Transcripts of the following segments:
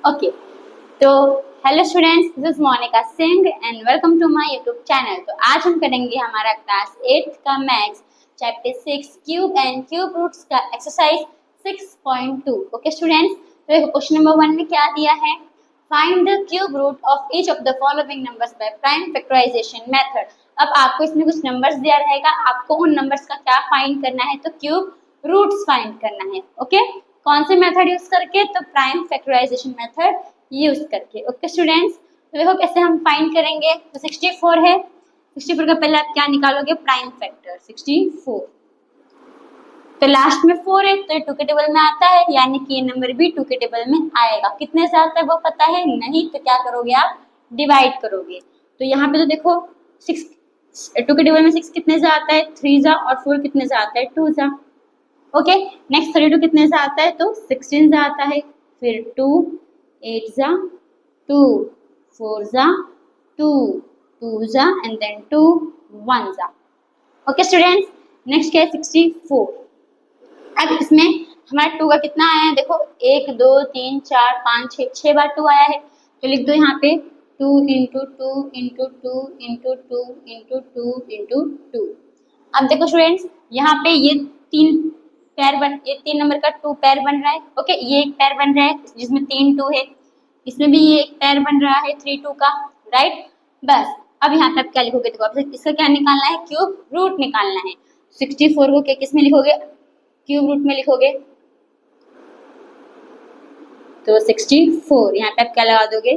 Okay, तो hello students, this is Monika Singh and welcome to my YouTube channel. तो आज हम करेंगे हमारा क्लास 8 का maths chapter 6 cube and cube roots का एक्सरसाइज 6.2। ओके स्टूडेंट्स, तो क्वेश्चन नंबर 1 में क्या दिया है? Find the cube root of each of the following numbers by prime factorisation method. अब आपको इसमें कुछ नंबर्स दिया रहेगा, आपको उन नंबर्स का क्या फाइंड करना है? तो क्यूब रूट्स फाइंड करना है। ओके, कौन से मेथड यूज करके? तो प्राइम फैक्टराइजेशन मेथड यूज करके। ओके स्टूडेंट्स, तो देखो कैसे हम फाइंड करेंगे। तो 64 है, 64 का पहले आप क्या निकालोगे? Prime factor 64। तो लास्ट में 4 है तो 2 के टेबल में आता है, यानी कि ये नंबर भी 2 के टेबल में आएगा। कितने से आता है वो पता है नहीं? तो क्या करोगे आप? डिवाइड करोगे। तो यहाँ पे तो देखो 6, 2 के टेबल में 6 कितने से आता है? 3 जा, और 4 कितने से आता है? 2 जा। ओके, नेक्स्ट 32 कितने से आता है? तो 16 से आता है। फिर 2 8 जा, 2 4 जा, 2 2 जा एंड देन 2 1 जा। ओके स्टूडेंट्स, नेक्स्ट क्या है? 64। अब इसमें हमारा 2 का कितना आया है? देखो 1 2 3 4 5 6 बार 2 आया है। तो लिख दो यहाँ पे 2 into 2 into 2 into 2 into 2 into 2। अब देखो स्टूडेंट्स, यहाँ पे ये ये 3 नंबर का 2 पेयर बन रहा है। ओके, ये एक पेयर बन रहा है जिसमें 3 2 है, इसमें भी ये एक पेयर बन रहा है 3 2 का, राइट। बस अब यहाँ पे आप क्या लिखोगे? देखो अब इसका क्या निकालना है? क्यूब रूट निकालना है। 64 को क्या किस में लिखोगे? क्यूब रूट में लिखोगे। तो 64 यहाँ पे आप क्या लगा दोगे?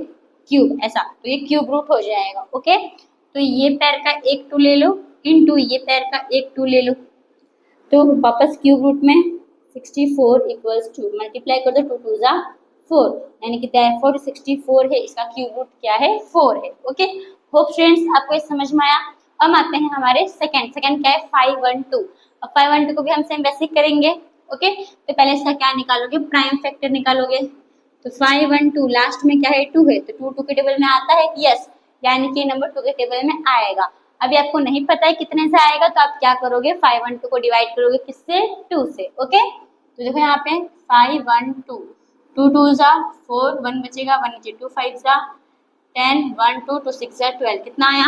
क्यूब, ऐसा। तो ये क्यूब रूट हो जाएगा। ओके, तो ये पैर का एक 2 ले लो, इनटू ये पैर का एक 2 ले लो, तो वापस क्यूब रूट में 64 इक्वल्स टू मल्टीप्लाई कर दो, 2 2 जा 4, यानी कि देयरफॉर 64 है, इसका क्यूब रूट क्या है? 4 है। ओके, होप स्टूडेंट्स आपको ये समझ में आया। अब आते हैं हमारे सेकंड क्या है? 512। अब 512 को भी हम सेम वैसे करेंगे। ओके, तो पहले इसका क्या निकालोगे? प्राइम फैक्टर निकालोगे। तो 512 लास्ट में क्या है? 2 है, तो 2 2 के टेबल में आता है, यस, यानी कि नंबर 2 के टेबल में आएगा। अभी आपको नहीं पता है कितने से आएगा, तो आप क्या करोगे? 512 को डिवाइड करोगे किससे? 2 से। ओके, तो देखो यहाँ पे 512, 2 2 जा 4, 1 बचेगा, 1 नीचे 2 5 जा 10, 1 2 2 6 जा 12, कितना आया?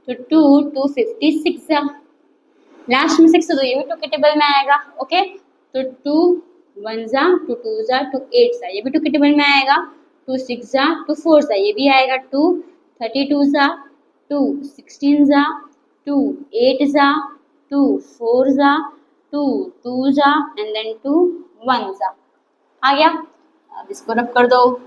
तो 2 2 56 जा। लास्ट में 6 तो ये भी 2 के टेबल में आएगा। ओके, तो 2 1 जा 2 2 जा 2 8 जा, ये भी 2 के टेबल में आएगा। 2 6 जा 2 4 जा, ये भी आएगा। 2 32 जा 2 16 जा 2 8 जा 2 4 जा 2 2 जा एंड देन 2 1 जा। आ गया? अब इसको रब कर दो।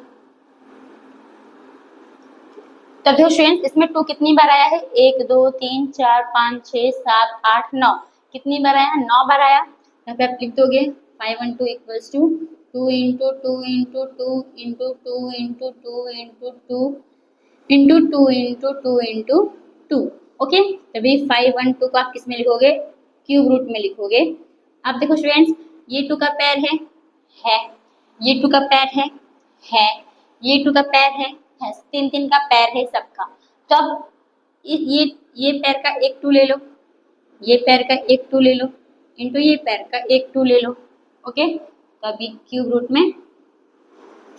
तब देखो स्टूडेंट्स, इसमें 2 कितनी बार आया है? 1 2 3 4 5 6 7 8 9, कितनी बार आया? 9 बार आया। यहाँ पे आप लिख दोगे 512 equals to 2 into 2 into 2 into 2 into 2 into 2 into 2 into 2 into 2। Okay, तभी 512 को आप किस में लिखोगे? क्यूब रूट में लिखोगे। अब देखो स्टूडेंट्स, ये 2 का पैर है, ये 2 का पैर है, ये 2 का पैर है, 3 3 का पैर है सबका। तो अब ये पैर का एक 2 ले लो, ये पैर का एक 2 ले लो, इंटू ये पैर का एक 2 ले लो। ओके, तो अभी क्यूब रूट में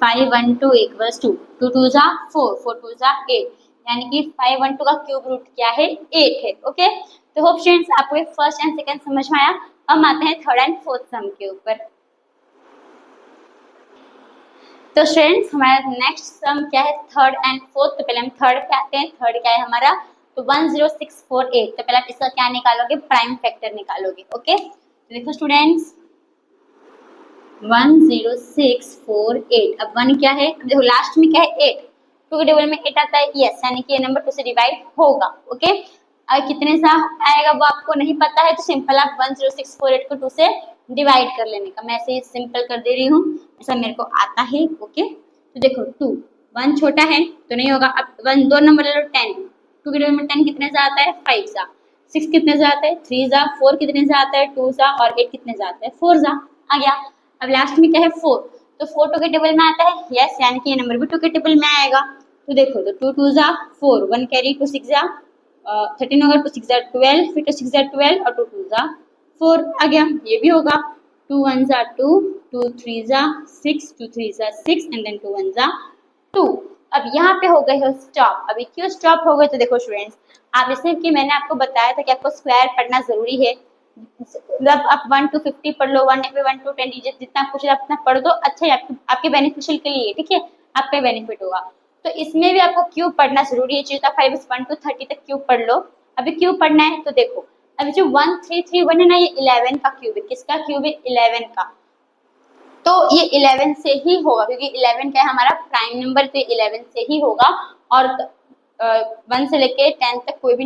512 इक्वल्स टू 2 2 जा 4, 4 2 जा 8, यानी कि 512 का क्यूब रूट क्या है? 8 है। ओके, तो होप स्टूडेंट्स आपको फर्स्ट एंड सेकंड समझ में आया। अब आते हैं थर्ड एंड फोर्थ सम के ऊपर। तो स्टूडेंट्स हमारा नेक्स्ट सम क्या है? Third and fourth. तो पहले हम थर्ड पे आते हैं। थर्ड क्या है हमारा? तो 10648। तो पहले आप इसका क्या निकालोगे? प्राइम फैक्टर निकालोगे। ओके, तो देखो स्टूडेंट्स 10648। अब 1 क्या है? देखो लास्ट में क्या है? 8, 2 के टेबल में 8 आता है, यस, यानी कि ये नंबर 2 से डिवाइड होगा। ओके, अब कितने सा आएगा वो आपको नहीं पता है, तो सिंपल आप 10648 को 2 से डिवाइड कर लेने का। मैं ऐसे ही सिंपल कर दे रही हूँ, ऐसा मेरे को आता है। ओके, तो देखो 2 1 छोटा है तो नहीं होगा। अब 1 2 नंबर ले लो 10, 2 के टेबल में 10 कितने से आता है? 5 सा। 6 कितने से आता है? 3 सा। 4 कितने से आता है? 2 सा। और 8 कितने से आता है? 4 सा। आ गया। अब लास्ट में क्या है? 4, तो 4 2 के टेबल में आता है, यस, यानी कि ये नंबर भी 2 के टेबल में आएगा। तो देखो, तो 2 2 जा 4, 1 कैरी 2 6 जा 13 होगा, 2 6 जा 12, फिर 2 6 जा 12 और 2 2 जा 4 आ गया। ये भी होगा 2 1 जा 2 2 3 जा 6, 2 3 जा 6 एंड देन 2 1 जा 2। अब यहाँ पे हो गए हो स्टॉप। अभी क्यों स्टॉप हो गए तो देखो स्टूडेंट्स, आप जैसे कि मैंने आपको बताया था कि आपको स्क्वायर पढ़ना जरूरी है। मतलब आप 1 to 50 पढ़ लो, 1 to 1 to 10 जितना कुछ आप उतना पढ़ दो, अच्छा है आपके बेनिफिशियल के लिए, ठीक है, आपका बेनिफिट होगा। तो इसमें भी आपको क्यूब पढ़ना जरूरी है, चाहिए 1 to 30 तक क्यूब पढ़ लो। अभी क्यूब पढ़ना है तो देखो, अभी जो 1 3 3 1 है ना, ये 11 का क्यूब है। किसका क्यूब है? 11 का। तो ये 11 से ही होगा, क्योंकि 11 क्या है हमारा प्राइम नंबर, तो 11 से ही होगा। और 1 से लेके 10 तक कोई भी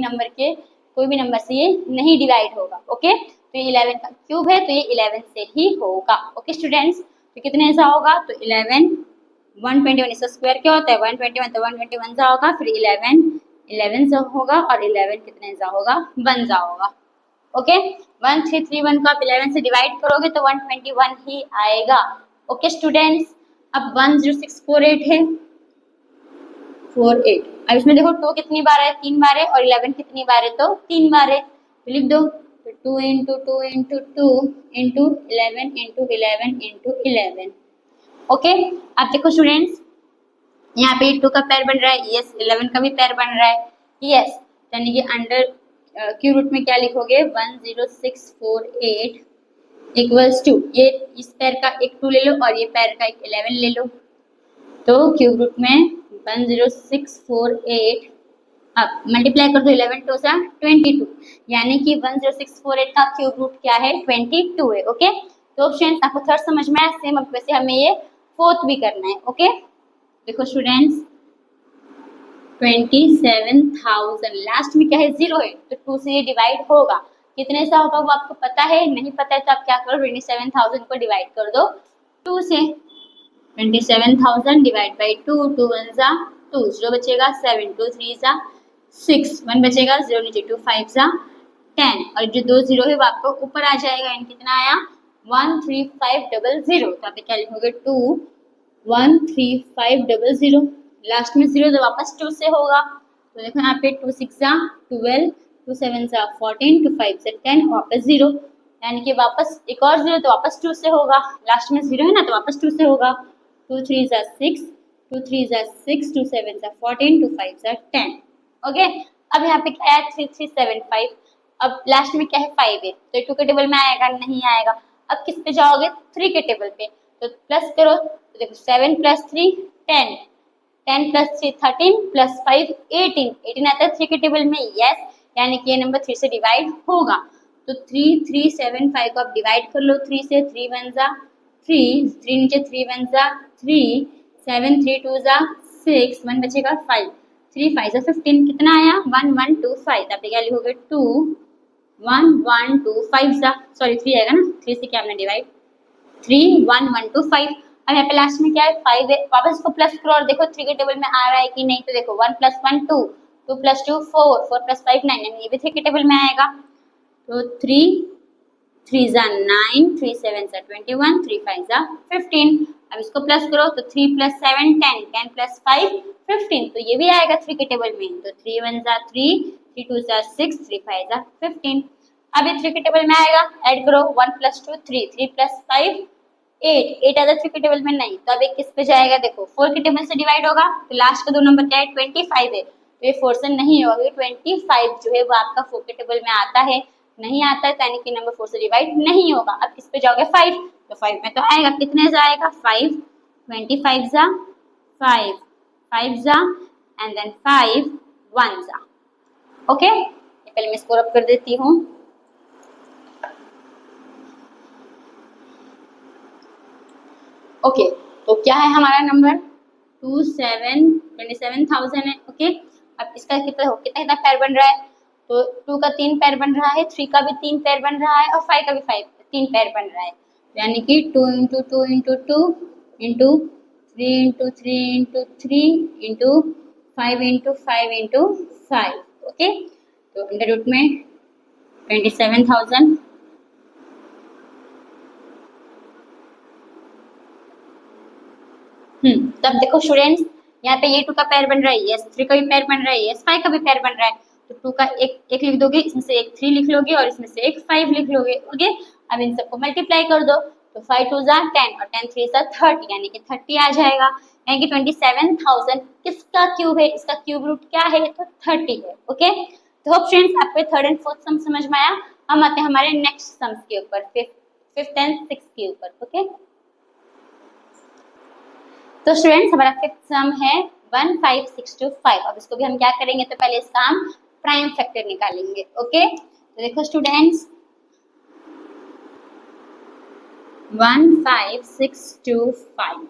नंबर से ये नहीं डिवाइड होगा। ओके, तो ये 11 का क्यूब है, तो ये 11 से ही होगा। ओके स्टूडेंट्स, तो कितने ऐसा होगा? तो 11 121, इसका स्क्वायर क्या होता है? 121, तो 121 जा होगा, फिर 11 जा होगा, और 11 कितने जा होगा? 1 जा होगा। ओके, 1 3 3 1 को आप 11 से डिवाइड करोगे तो 121 ही आएगा। ओके स्टूडेंट्स, अब 10648 है, 48। अब इसमें देखो 2 कितनी बार है? 3 बार है, और 11 कितनी बार है? तो 3 बार है, तो लिख दो। तो 2 into 2 into 2 into 11 into 11 into 11। Okay, अब देखो स्टूडेंट्स, यहाँ पे 2 का पैर बन रहा है, यस। 11 का भी पैर बन रहा है, यस। यानी कि अंडर क्यूब रूट में क्या लिखोगे? 10648 इक्वल्स टू, ये इस पैर का एक 2 ले लो और ये पैर का एक 11 ले लो, तो क्यूब रूट में 10648, अब मल्टीप्लाई कर दो, 11 2 सा 22, यानी कि 10648 का क्यूब रूट क्या है? 22 है। ओके, तो फ्रेंड्स आपको थर्ड समझ में आया, सेम अब वैसे हमें ये फोर्थ भी करना है। ओके, देखो स्टूडेंट्स, 27,000, लास्ट में क्या है? 0 है, तो 2 से ये डिवाइड होगा। कितने सा होगा वो आपको पता है? नहीं पता है तो आप क्या करो, 27,000 को डिवाइड कर दो 2 से। 27,000 डिवाइड बाई 2, 2 1 जा 2, 0 बचेगा, 7 2 3 जा 6, 1 बचेगा, 0 नीचे 2 5 जा 10, और जो 2 0 है वो आपको ऊपर आ जाएगा। इन कितना आया? 13500। तो आप क्या लिखोगे? 2 13500, लास्ट में 0 तो वापस 2 से होगा। तो देखो यहाँ पे 2 6 जा 12, 2 7 जा 14, 2 5 जा 10, वापस 0, यानी कि वापस एक और 0 तो वापस 2 से होगा। लास्ट में 0 है ना, तो वापस 2 से होगा। 2 3 जा 6, 2 3 जा 6, 2 7 जा 14, 2 5 जा 10। ओके, अब यहाँ पे क्या है? 3375। अब लास्ट में क्या है? 5 है, तो 2 के टेबल में आएगा? नहीं आएगा। अब किस पे जाओगे? 3 के टेबल पे, तो प्लस करो, तो देखो 7 + 3 10, 10 + 3 13 + 5 18, 18 आता है 3 के टेबल में, यस। यानी कि ये नंबर 3 से डिवाइड होगा। तो 3375 को आप डिवाइड कर लो 3 से, 3 1 जा 3, 3 नीचे 3 1 जा 3, 7 3 2 जा 6, 1 बचेगा 5, 3 5 जा 15, कितना आया? 1125। आप क्या लिखोगे? 2 1125 जा, सॉरी 3 आएगा ना, 3 से क्या हमने डिवाइड, 3 1125। अब यहाँ पे लास्ट में क्या है? 5 है, वापस इसको प्लस करो और देखो 3 के टेबल में आ रहा है कि नहीं। तो देखो 1 + 1 2, 2 + 2 4, 4 + 5 9, यानी ये भी 3 के टेबल में आएगा। तो 3 3 जा 9, 3 7 जा 21, 3 5 जा 15। अब इसको प्लस करो, तो 3 + 7 10, 10 + 5 15, तो ये भी आएगा 3 के टेबल में। तो 3 1 जा 3, 3 2 जा 6, 3 5 जा 15। अब ये 3 के टेबल में आएगा, ऐड करो, 1 + 2 3, 3 + 5 8, 8 आता है 3 के टेबल में नहीं, तो अब एक किस पे जाएगा? देखो 4 के टेबल से डिवाइड होगा, तो लास्ट का 2 नंबर क्या है? 25 है, तो ये 4 से नहीं होगा, 25 जो है वो आपका 4 के टेबल में आता है, नहीं आता है, यानी कि नंबर 4 से डिवाइड नहीं होगा। अब किस पे जाओगे? 5, तो 5 में तो आएगा, कितने जाएगा? 5, 25 जा 5, 5 जा एंड देन 5 1 जा। ओके, पहले मैं इसको रब कर देती हूँ। ओके, तो क्या है हमारा नंबर? 27,000 है। ओके, अब इसका कितना पैर बन रहा है? तो 2 का 3 पैर बन रहा है, 3 का भी 3 पैर बन रहा है, और 5 का भी 3 पैर बन रहा है, यानी कि 2 × 2 × 2 × 3 × 3 × 3 × 5 × 5 × 5। ओके, तो अंडर रूट में 27,000 तब देखो स्टूडेंट्स, यहाँ पे ये 2 का पैर बन रहा है, यस। 3 का भी पैर बन रहा है, यस। 5 का भी पैर बन रहा है, तो 2 का एक लिख दोगे, इसमें से एक 3 लिख लोगे और इसमें से एक 5 लिख लोगे। ओके, अब इन सबको मल्टीप्लाई कर दो, तो तो 5 2 जा 10 और 10 3 जा 30 यानी कि 30 आ जाएगा। यानी कि 27,000 किसका क्यूब है, इसका क्यूब रूट क्या है, तो 30 है। ओके, तो होप फ्रेंड्स आपको थर्ड एंड फोर्थ सम समझ में आया। हम आते हैं हमारे नेक्स्ट सम्स के ऊपर, फिफ्थ एंड सिक्स्थ के ऊपर। ओके, तो स्टूडेंट्स हमारा फिफ्थ सम है 15625। अब इसको भी हम क्या करेंगे, तो पहले इसका हम प्राइम फैक्टर निकालेंगे। ओके, तो देखो स्टूडेंट्स 15625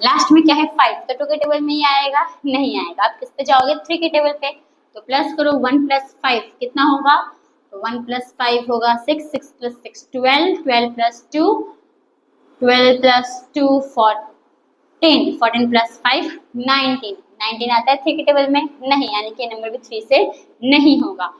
लास्ट में क्या है 5, तो 2 के टेबल में ही आएगा, नहीं आएगा। आप किस पे जाओगे, 3 के टेबल पे, तो प्लस करो 1 + 5 कितना होगा, तो 1 + 5 होगा 6, 6 + 6 12, 12 + 2 12 + 2 14, 14 + 5 19, 19 आता है 3 के टेबल में, नहीं, यानी कि नंबर भी 3 से नहीं होगा।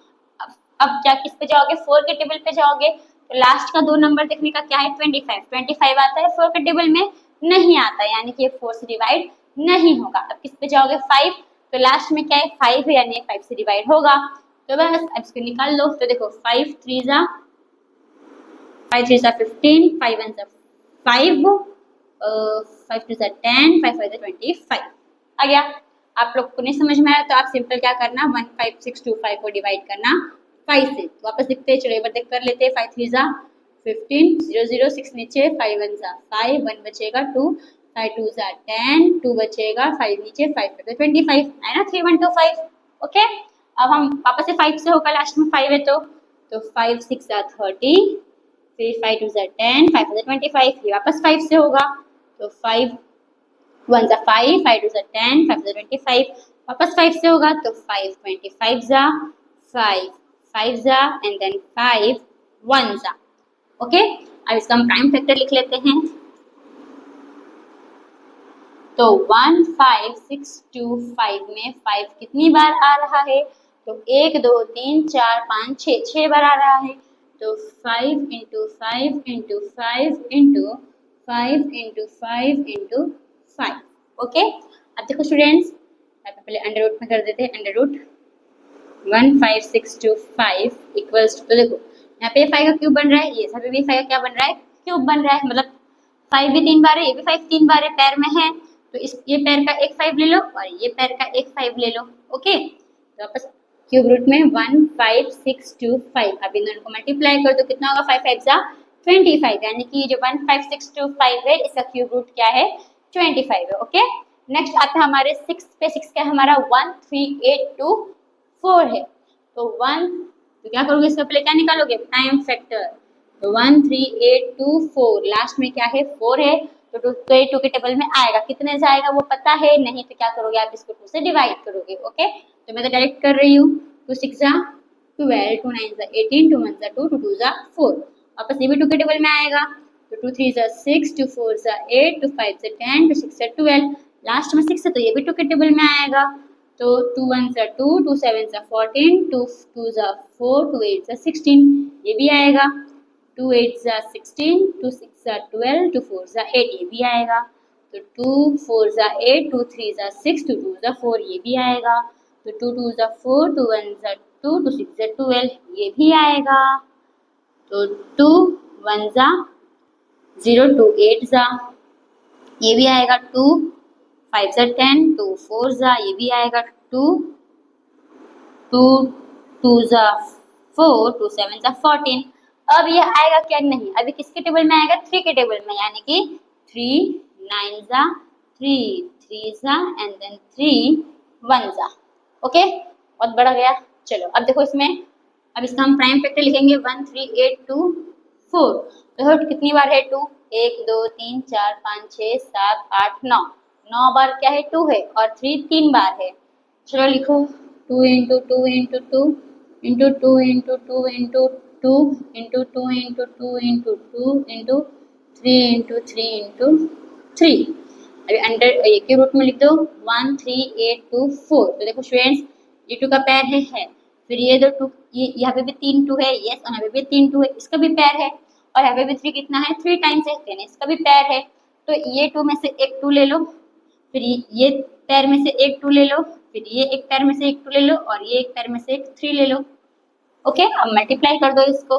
अब क्या किस पे जाओगे, 4 के टेबल पे जाओगे, तो लास्ट का 2 नंबर देखने का क्या है 25, 25 आता है 4 के टेबल में, नहीं आता, यानी कि 4 से डिवाइड नहीं होगा। अब किस पे जाओगे 5, तो लास्ट में क्या है 5 है, यानी 5 से डिवाइड होगा। तो बस अब इसको निकाल लो। तो देखो 5 3 जा 15, 5 1 जा 5, 5 2 जा 10, 5 5 जा 25 आ गया। आप लोग को नहीं समझ में आया तो आप सिंपल क्या करना, 15625 को डिवाइड करना 5 से। तो वापस लिखते हैं, चलो एक बार देख कर लेते हैं। 5 3 जा 15, 0 0 6 नीचे, 5 1 जा 5, 1 बचेगा 2, 5 2 जा 10, 2 बचेगा 5 नीचे, 5 5 25 है ना, 3 1 2 5। ओके, अब हम वापस से 5 से होगा, लास्ट में 5 है तो 5 6 जा 30, फिर 5 2 जा 10, 5 जा 25, ये वापस 5 से होगा, तो 5 1 जा 5, 5 2 जा 10, 5 जा 25, वापस 5 से होगा, तो 5 25 जा 5 5 जा एंड देन 5 1 जा। ओके, अब इसका हम प्राइम फैक्टर लिख लेते हैं। तो 15625 में 5 कितनी बार आ रहा है, तो 1 2 3 4 5 6 6 बार आ रहा है। तो 5 × 5 × 5 × 5 × 5 × 5। ओके, अब देखो स्टूडेंट्स, पहले अंडर रूट में कर देते हैं। अंडर रूट 15625 इक्वल्स, तो देखो यहाँ पे 5 का क्यूब बन रहा है, ये सभी भी 5 का क्या बन रहा है, क्यूब बन रहा है। मतलब 5 भी 3 बार है, ये भी 5 3 बार है, पैर में है, तो इस ये पैर का एक 5 ले लो और ये पैर का एक 5 ले लो। ओके, तो वापस क्यूब रूट में 15625, अब इन दोनों को मल्टीप्लाई कर दो, कितना होगा, 5 5 जा 25, यानी कि जो 15625 है इसका क्यूब रूट क्या है, 25 है। ओके, नेक्स्ट आता है हमारे 6 पे। 6 का हमारा 13824 है। तो 1, तो क्या करोगे, इसका पहले क्या निकालोगे, प्राइम फैक्टर। तो 13824 लास्ट में क्या है 4 है, तो 2 के टेबल में आएगा, कितने से आएगा वो पता है नहीं, तो क्या करोगे आप इसको 2 से डिवाइड करोगे। ओके, तो मैं तो डायरेक्ट कर रही हूँ। 2 6 जा 12, 2 9 जा 18, 2 1 जा 2, 2 2 जा 4, वापस ये भी 2 के टेबल में आएगा। तो 2 3 जा 6, 2 4 जा 8, 2 5 जा 10, 2 6 जा 12, लास्ट में 6 है तो ये भी 2 के टेबल में आएगा। तो 2 1 जा 2, 2 7 जा 14, 2 2 जा 4, 2 8 जा 16, ये भी आएगा। 2 8 जा 16, 2 6 जा 12, 2 4 जा 8, ये भी आएगा। तो 2 4 जा 8, 2 3 जा 6, 2 2 जा 4, ये भी आएगा। तो 2 2 जा 4, 2 1 जा 2, 2 6 जा 12, ये भी आएगा। तो 2 1 जा 0, 2 8 जा, ये भी आएगा। 2 5 जा 10, 2 4 जा, ये भी आएगा। 2 2 2 जा 4, 2 7 जा 14। अब ये आएगा क्या, नहीं, अभी किसके टेबल में आएगा, 3 के टेबल में, यानी कि 3 9 जा 3 3 जा एंड देन 3 1 जा। ओके, बहुत बड़ा गया। चलो अब देखो इसमें, अब इसका हम प्राइम फैक्टर लिखेंगे 13824। तो कितनी बार है 2, 1 2 3 4 5 6 7 8 9, 9 बार क्या है 2 है, और 3 3 बार है। चलो लिखो 2 × 2 × 2 × 2 × 2 × 2 × 2 × 2 × 2 × 2 × 3 × 3 × 3। अभी अंडर एक के रूट में लिख दो 13824। तो देखो स्टूडेंट्स, ये 2 का पैर है, फिर ये 2 ये यहाँ पे भी 3 2 है, यस, और यहाँ पे भी 3 2 है, इसका भी पैर है, और यहाँ पे भी 3 कितना है 3 टाइम्स है, यानी इसका भी पैर है। तो ये 2 में से एक 2 ले लो, फिर ये पैर में से एक 2 ले लो, फिर ये एक पैर में से एक 2 ले लो, और ये एक पैर में से एक 3 ले लो। ओके, अब मल्टीप्लाई कर दो इसको।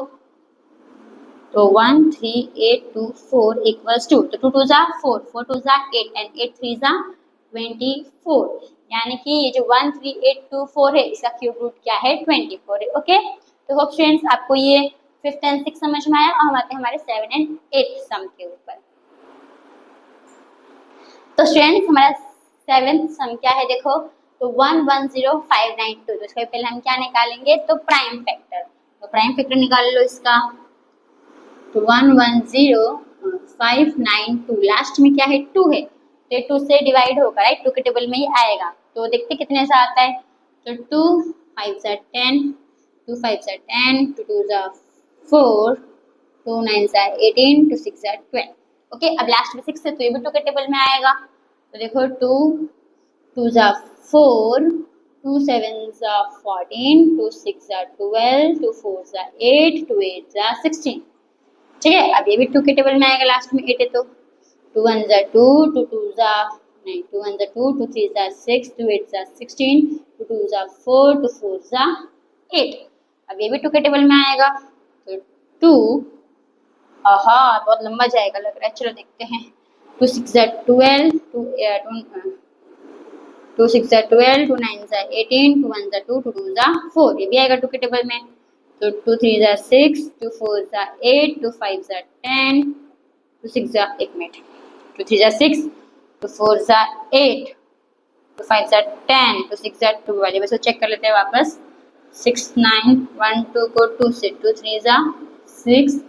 तो 13824 इक्वल्स टू, तो 2 2 जा 4, 4 2 जा 8 एंड 8 3 जा 24, यानी कि ये जो 13824 है इसका क्यूब रूट क्या है 24 है। ओके, तो होप स्टूडेंट्स आपको ये 5th एंड 6th समझ में आया। और हम आते हैं हमारे 7 एंड 8 सम के ऊपर। तो स्टूडेंट्स हमारा 7th सम क्या है देखो, तो 110592, तो इसका पहले हम क्या निकालेंगे, तो प्राइम फैक्टर। तो प्राइम फैक्टर निकाल लो इसका, तो 110592 लास्ट में क्या है 2 है, तो 2 से डिवाइड होगा राइट, 2 के टेबल में ही आएगा। तो देखते कितने से आता है, तो 2 5 जा 10, 2 5 जा 10, 2 2 जा 4, 2 9 जा 18, 2 6 जा 12। ओके, अब लास्ट में 6 है तो ये भी 2 के टेबल में आएगा। तो देखो 2 2 जा 4, 2 7 जा 14, 2 6 जा 12, 2 4 जा 8, 2 8 जा 16। ठीक है, अब ये भी 2 के टेबल में आएगा, लास्ट में 8 है तो 2 1 जा 2, 2 2 जा नहीं 2 1 जा 2, 2 3 जा 6, 2 8 जा 16, 2 2 जा 4, 2 4 जा 8। अब ये भी 2 के टेबल में आएगा, तो 2 बहुत लंबा जाएगा लग रहा है, चलो देखते हैं। 2 6 जा 12, 2 6 जा 12, 2 9 जा 18, 2 1 जा 2, 2 2 जा 4, ये भी आएगा 2 के टेबल में। तो 2 3 जा 6, 2 4 जा 8, 2 5 जा 10, 2 6 जा 1 मिनट, 2 3 जा 6, 2 4 जा 8, 2 5 जा 10, 2 6 जा 2 वाले बस चेक कर लेते हैं वापस। 6 9 1 2 को 2 से, 2 3 जा 6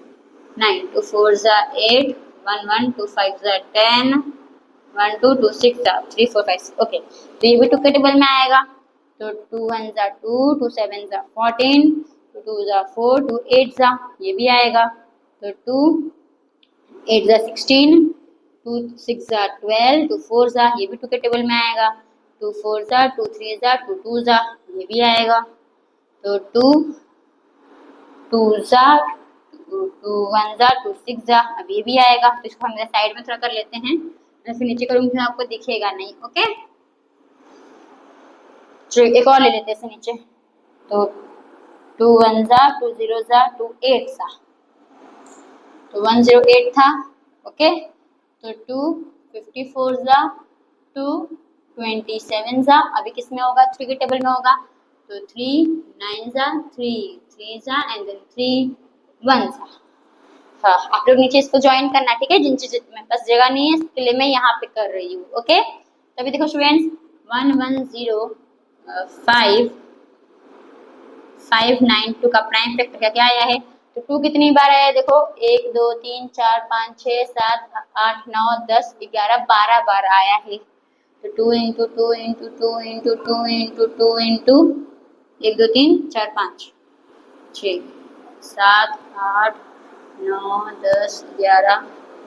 9, 2 4 जा 8, 1 1 2 5 जा 10, 1 2 2 6 जा 3 4 5। ओके, तो ये भी 2 के टेबल में आएगा। तो 2 1 जा 2, 2 7 जा 14, 2 2 जा 4, 2 8 जा, ये भी आएगा। तो 2 8 जा 16, 2 6 जा 12, 2 4 जा, ये भी 2 के टेबल में आएगा। 2 4 जा, 2 3 जा, 2 2 जा, ये भी आएगा। तो 2 2 जा, 2 1 जा, 2 6 जा, अब ये भी आएगा। तो इसको हम साइड में थोड़ा कर लेते हैं, फिर नीचे करूंगी फिर आपको दिखेगा नहीं। ओके, चलो एक और ले लेते हैं नीचे। तो 2 1 जा, 2 0 जा, 2 8 जा, तो 108 था। ओके, तो 2 54 जा, 2 27 जा, अभी किस में होगा, 3 के टेबल में होगा। तो 3 9 जा, 3 3 जा एंड देन 3 1 जा। हाँ, आप लोग नीचे इसको ज्वाइन करना, ठीक है। जिन चीज में पास जगह नहीं है इसके लिए मैं यहाँ पे कर रही हूँ। ओके, तो अभी देखो स्टूडेंट्स 1105592 का प्राइम फैक्टर क्या आया है। तो 2 कितनी बार आया है देखो, 1 2 3 4 5 6 7 8 9 10 11 12 बार आया है। तो 2 into 2 into 2 into 2 into 2 into 1 2 3 4 5 6 7 8 9 10 11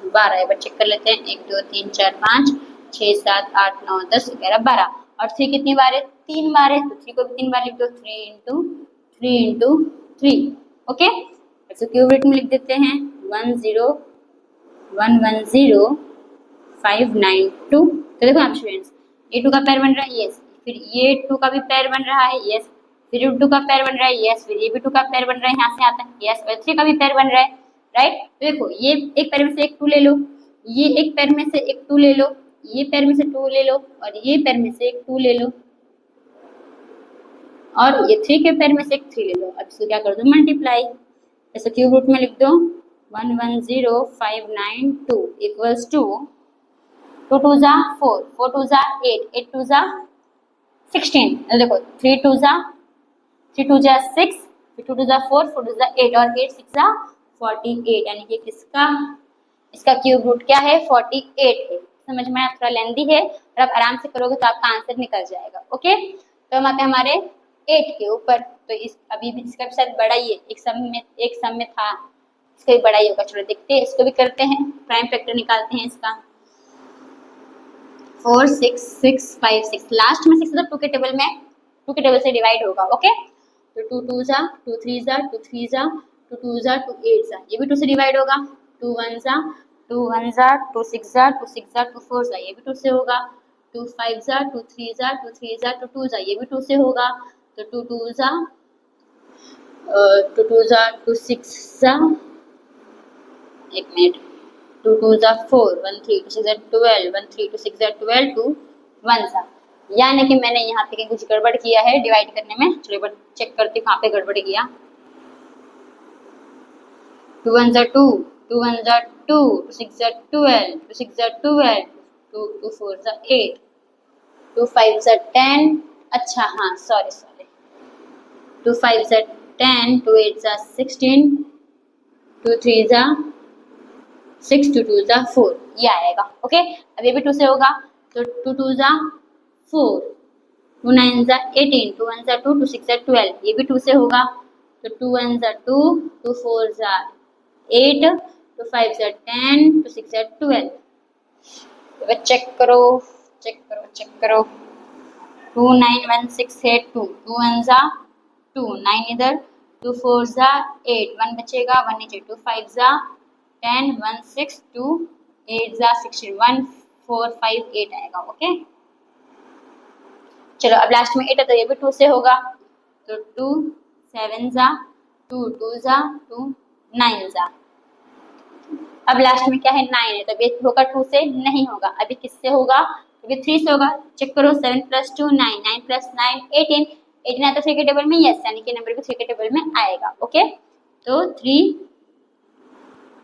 12, एक बार चेक कर लेते हैं। 1 2 3 4 5 6 7 8 9 10 11 12, और 3 कितनी बार है, 3 बार है। तो 3 को भी 3 बार लिख दो, 3 इंटू 3 इंटू 3। ओके, तो क्यूब रूट में लिख देते हैं 10110,592। तो देखो आप स्टूडेंट्स, ये 2 का पेयर बन रहा है, यस। फिर ये 2 का भी पेयर बन रहा है, यस। फिर 2 का पेयर बन रहा है, यस। फिर ये भी 2 का पेयर बन रहा है, यहाँ से आता है, यस। और 3 का भी पेयर बन रहा है, राइट। तो देखो ये एक पैर में से एक 2 ले लो, ये एक पैर में से एक 2 ले लो, ये पैर में से 2 ले लो, और ये पैर में से एक 2 ले लो, और ये 3 के पैर में से एक 3 ले लो। अब इसको क्या कर दो, मल्टीप्लाई। ऐसे क्यूब रूट में लिख दो 110,592 इक्वल्स टू 2 2 जा 4, 4 2 जा 8, 8 2 जा 16। देखो 3 2 जा 6, 2 2 जा 4, 4 2 जा 8, और 8 6 जा 48, यानी कि किसका, इसका क्यूब रूट क्या है 48 है। समझ में थोड़ा लेंदी है, और आप आराम से करोगे तो आपका आंसर निकल जाएगा। ओके, तो हम आते हैं हमारे 8 के ऊपर। तो इस अभी भी इसका भी शायद बड़ा ही है, एक सम में था, इसका भी बड़ा ही होगा। चलो देखते हैं, इसको भी करते हैं, प्राइम फैक्टर निकालते हैं इसका। 4 6 6 5 6, लास्ट में 6 तो 2 के टेबल में 2 के टेबल से डिवाइड होगा। ओके, तो 2 2 जा 2 3 जा 2 3 जा 2 2 जा 2 8 जा, ये भी 2 से डिवाइड होगा। 2 1 जा 2 1 जा 2 6 जा 2 6 जा 2 4 जा, ये भी 2 से होगा। 2 5 जा 2 3 जा 2 3 जा 2 2 जा, ये भी 2 से होगा। तो 2 2 जा 2 6 जा एक मिनट, 2 2 जा 4, 1 3 2 6 जा 12, 1 3 2 6 जा 12, 2 1 जा, यानी कि मैंने यहाँ पे कुछ गड़बड़ किया है डिवाइड करने में। चलो एक बार चेक करते कहाँ पे गड़बड़ किया। 2 1 जा 2, 2 1 जा 2, 2 6 जा 12, 2 6 जा 12, 2 2 4 जा 8, 2 5 जा 10, अच्छा हाँ सॉरी, 2 5 जा 10, 2 8 जा 16, 2 3 जा 6, 2 2 जा 4, ये आएगा। ओके, अब ये भी 2 से होगा तो 2 2 जा 4, 2 9 जा 18, 2 1 जा 2, 2 6 जा 12, ये भी 2 से होगा तो 2 1 जा 2, 2 4 जा 8, 2 5 जा 10, 2 6 जा 12। तो चेक करो 2 9 1 6 8 2, 2 1 जा 2, 9 इधर, 2 4 जा 8, 1 बचेगा, 1 नीचे, 2 5 जा 10, 1 6, 2 8 जा 16, 1 4 5 8 आएगा। ओके, चलो अब लास्ट में 8 है तो ये भी 2 से होगा तो 2 7 जा 2, 2 जा 2, 9 जा। अब लास्ट में क्या है 9 है तो ये होगा 2 से नहीं होगा, अभी किससे होगा, अभी 3 से होगा। चेक करो 7 + 2 9, 9 + 9 18, 18 आता 3 के टेबल में, यस, यानी कि नंबर भी 3 के टेबल में आएगा। ओके, तो 3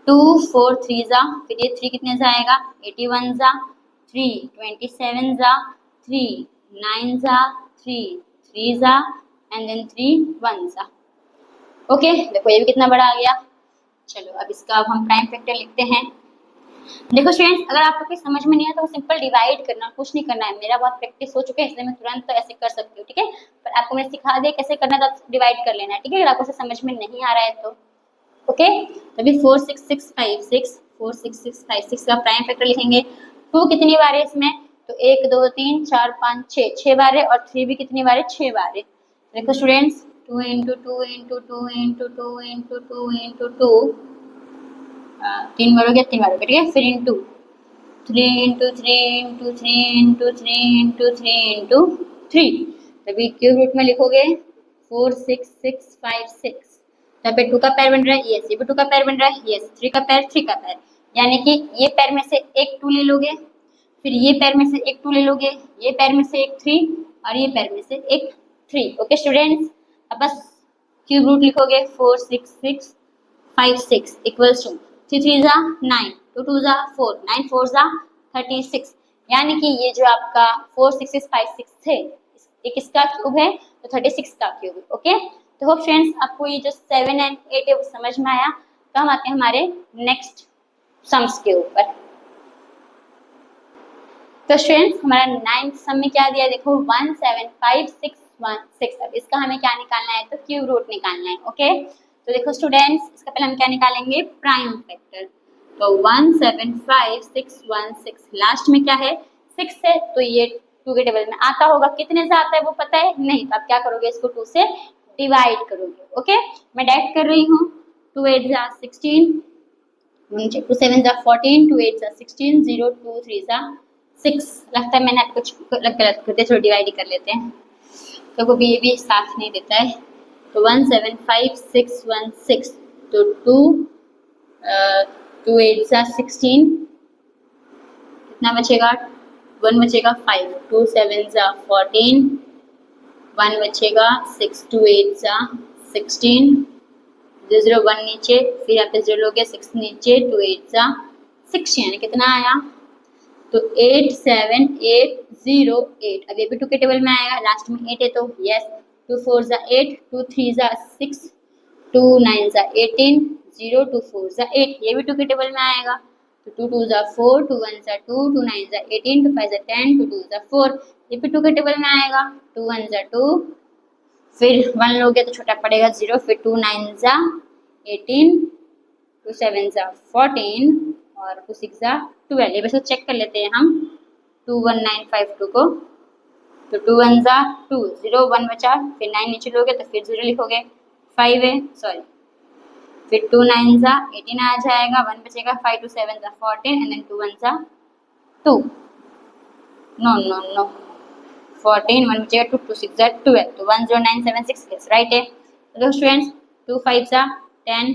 2 4 3 जा, फिर ये 3 कितने जाएगा 81 जा, 3 27 जा, 3 9 जा, 3 3 जा एंड देन 3 1 जा। ओके, देखो ये भी कितना बड़ा आ गया। चलो अब इसका अब हम प्राइम फैक्टर लिखते हैं। देखो स्टूडेंट्स, अगर आपको कोई समझ में नहीं आया तो सिंपल डिवाइड करना, कुछ नहीं करना है। मेरा बहुत प्रैक्टिस हो चुका है इसलिए मैं तुरंत तो ऐसे कर सकती हूँ, ठीक है, पर आपको मैं सिखा दिया कैसे करना है तो डिवाइड कर लेना है, ठीक है, अगर आपको समझ में नहीं आ रहा है तो। ओके, तभी 4 6 6 5 6, 4 6 6 5 6 का प्राइम फैक्टर लिखेंगे। 2 कितनी बार है इसमें, तो 1 2 3 4 5 6, 6 बार है, और 3 भी कितनी बार है, 6 बार है। देखो स्टूडेंट्स 2 × 2 × 2 × 2 × 2 × 2, 3 बार हो गया, 3 बार हो गया, ठीक है, फिर इंटू 3 × 3 × 3 × 3 × 3 × 3, तभी क्यूब रूट में लिखोगे 4 6 6 5 6, यहाँ पे 2 का पैर बन रहा है, यस, ये भी 2 का पैर बन रहा है, यस, 3 का पैर 3 का पैर, यानी कि ये पैर में से एक 2 ले लोगे, फिर ये पैर में से एक 2 ले लोगे, ये पैर में से एक 3 और ये पैर में से एक 3। ओके स्टूडेंट्स, अब बस क्यूब रूट लिखोगे 4 6 6 5 6 इक्वल्स टू 3 3 जा 9, 2 2 जा 4, 9 4 जा 36, यानी कि ये जो आपका 4 6 6 5 6 थे, ये किसका क्यूब है, तो 36 का क्यूब है। ओके, तो होप फ्रेंड्स आपको ये जो 7 एंड 8 है वो समझ में आया। तो हम आते हैं हमारे नेक्स्ट सम्स के ऊपर। तो स्टूडेंट्स हमारा 9th सम में क्या दिया, देखो 1 7 5 6 1 6। अब इसका हमें क्या निकालना है, तो क्यूब रूट निकालना है। ओके, तो देखो स्टूडेंट्स, इसका पहले हम क्या निकालेंगे, प्राइम फैक्टर। तो 1 7 5 6 1 6, लास्ट में क्या है 6 है, तो ये 2 के टेबल में आता होगा, कितने से आता है वो पता है नहीं, तो आप क्या करोगे, इसको 2 से डिवाइड करोगे। ओके, मैं डायरेक्ट कर रही हूँ, 2 8 जा 16, 2 7 जा 14, 2 8 जा 16, 0 2 3 जा 6, लगता है मैंने कुछ गलत कर दिया, चलो डिवाइड ही कर लेते हैं, तो वो भी ये भी साथ नहीं देता है। तो 1 7 5 6 1 6, तो 2 8 जा 16, कितना बचेगा, 1 बचेगा 5, 2 7 जा 14, 1 बचेगा 6, 2 8 जा 16, 0 1 नीचे, फिर यहाँ पे 0 लोगे, 6 नीचे, 2 8 जा 6, यानी कितना आया, तो 8 7 8 0 8। अब ये भी 2 के टेबल में आएगा, लास्ट में 8 है तो यस, 2 4 जा 8, 2 3 जा 6, 2 9 जा 18, 0 2 4 जा 8, ये भी 2 के टेबल में आएगा, तो 2 2 जा 4, 2 1 जा 2, 2 9 जा 18, 2 5 जा 10, 2 2 जा 4, ये भी 2 के टेबल में आएगा, 2 1 जा 2, फिर 1 लोगे तो छोटा पड़ेगा 0, फिर 2 9 जा 18, 2 7 जा 14 और 2 6 जा 12। ये बस चेक कर लेते हैं हम 2 1 9 5 2 को, तो 2 1 जा 2, 0 1 बचा, फिर 9 नीचे लोगे तो फिर 0 लिखोगे, 5 है सॉरी, फिर 2 9 जा 18 आ जाएगा, 1 बचेगा, 5 2 7 जा 14 एंड देन 2 1 जा 2, नो नो नो 14, 1 बचेगा 2, 2 6 जा 12, तो 1 0 9 7 6 यस राइट है। तो स्टूडेंट्स 2 5 जा 10,